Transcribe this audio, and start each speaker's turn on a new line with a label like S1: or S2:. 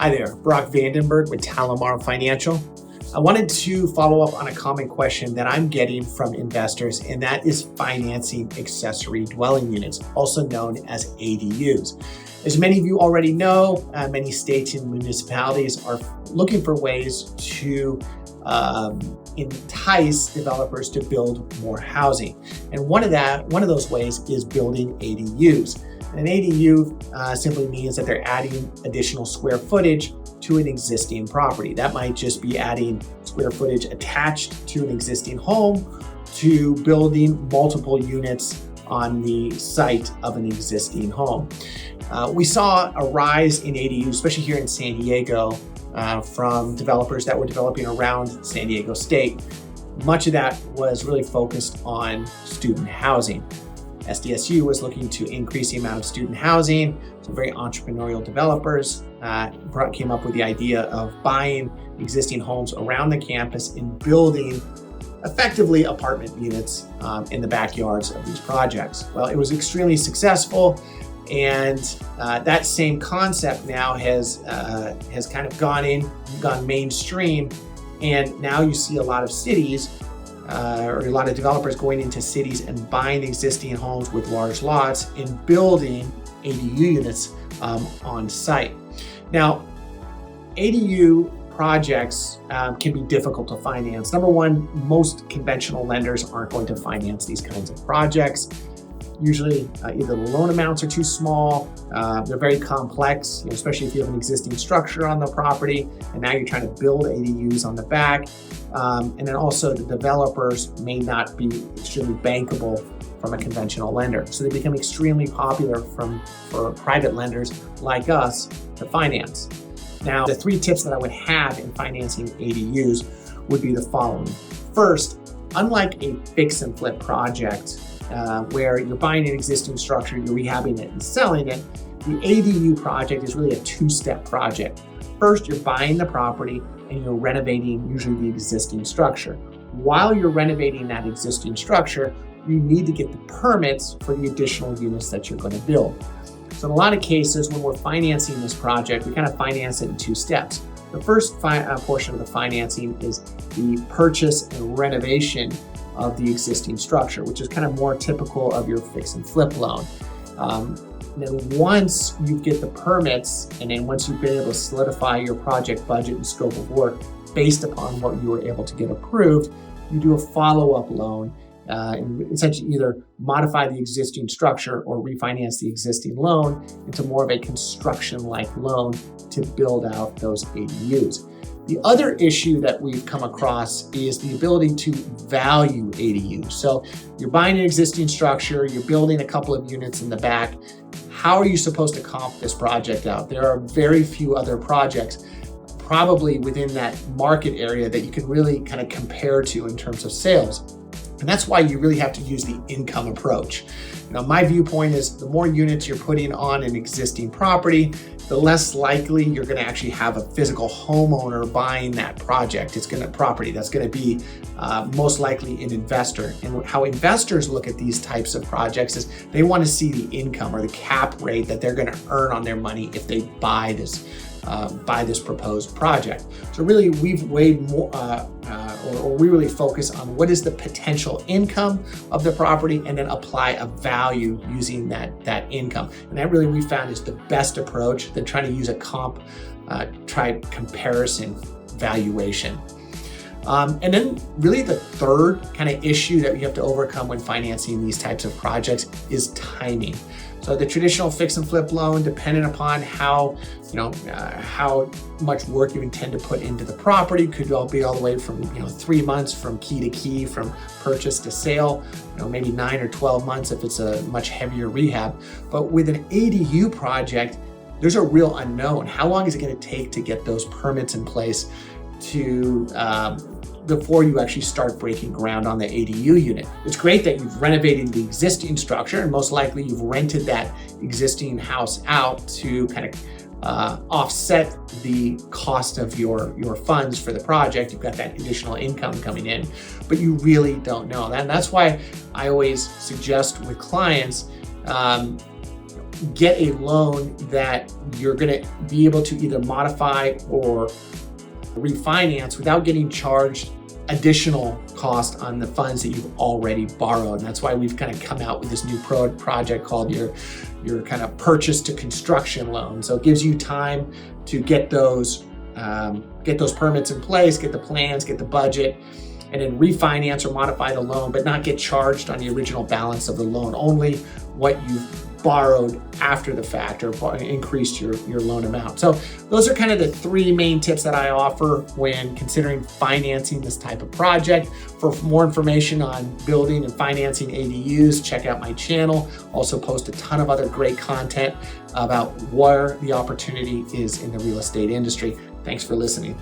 S1: Hi there, Brock Vandenberg with TaliMar Financial. I wanted to follow up on a common question that I'm getting from investors, and that is financing accessory dwelling units, also known as ADUs. As many of you already know, many states and municipalities are looking for ways to entice developers to build more housing. And one of those ways is building ADUs. An ADU simply means that they're adding additional square footage to an existing property. That might just be adding square footage attached to an existing home to building multiple units on the site of an existing home. We saw a rise in ADUs, especially here in San Diego, from developers that were developing around San Diego State. Much of that was really focused on student housing. SDSU was looking to increase the amount of student housing, so very entrepreneurial developers came up with the idea of buying existing homes around the campus and building effectively apartment units in the backyards of these projects. Well, it was extremely successful, and that same concept now has kind of gone mainstream, and now you see a lot of cities or a lot of developers going into cities and buying existing homes with large lots and building ADU units on site. Now, ADU projects can be difficult to finance. Number one, most conventional lenders aren't going to finance these kinds of projects. Usually either the loan amounts are too small, they're very complex, especially if you have an existing structure on the property and now you're trying to build ADUs on the back. And then also the developers may not be extremely bankable from a conventional lender. So they become extremely popular for private lenders like us to finance. Now, the three tips that I would have in financing ADUs would be the following. First, unlike a fix and flip project, where you're buying an existing structure, you're rehabbing it and selling it, the ADU project is really a two-step project. First, you're buying the property and you're renovating usually the existing structure. While you're renovating that existing structure, you need to get the permits for the additional units that you're going to build. So in a lot of cases, when we're financing this project, we kind of finance it in two steps. The first portion of the financing is the purchase and renovation of the existing structure, which is kind of more typical of your fix and flip loan. Then once you get the permits, and then once you've been able to solidify your project budget and scope of work based upon what you were able to get approved, you do a follow-up loan and essentially either modify the existing structure or refinance the existing loan into more of a construction-like loan to build out those ADUs. The other issue that we've come across is the ability to value ADUs. So you're buying an existing structure, you're building a couple of units in the back. How are you supposed to comp this project out? There are very few other projects probably within that market area that you can really kind of compare to in terms of sales. And that's why you really have to use the income approach. My viewpoint is the more units you're putting on an existing property, the less likely you're going to actually have a physical homeowner buying that project. That's going to be most likely an investor. And how investors look at these types of projects is they want to see the income or the cap rate that they're going to earn on their money if they buy this proposed project. So really, we've weighed more, or we really focus on what is the potential income of the property, and then apply a value using that income. And that really we found is the best approach than trying to use a type comparison valuation. And then really the third kind of issue that we have to overcome when financing these types of projects is timing. So the traditional fix and flip loan, depending upon how much work you intend to put into the property, could be all the way from 3 months from key to key, from purchase to sale, maybe 9 or 12 months if it's a much heavier rehab. But with an ADU project, there's a real unknown. How long is it going to take to get those permits in place before you actually start breaking ground on the ADU unit? It's great that you've renovated the existing structure, and most likely you've rented that existing house out to kind of offset the cost of your funds for the project. You've got that additional income coming in, but you really don't know. And that's why I always suggest with clients, get a loan that you're going to be able to either modify or refinance without getting charged additional cost on the funds that you've already borrowed. And that's why we've kind of come out with this new project called your kind of purchase to construction loan. So it gives you time to get those permits in place, get the plans, get the budget, and then refinance or modify the loan, but not get charged on the original balance of the loan, only what you've borrowed after the fact or increased your loan amount. So those are kind of the three main tips that I offer when considering financing this type of project. For more information on building and financing ADUs, check out my channel. Also post a ton of other great content about where the opportunity is in the real estate industry. Thanks for listening.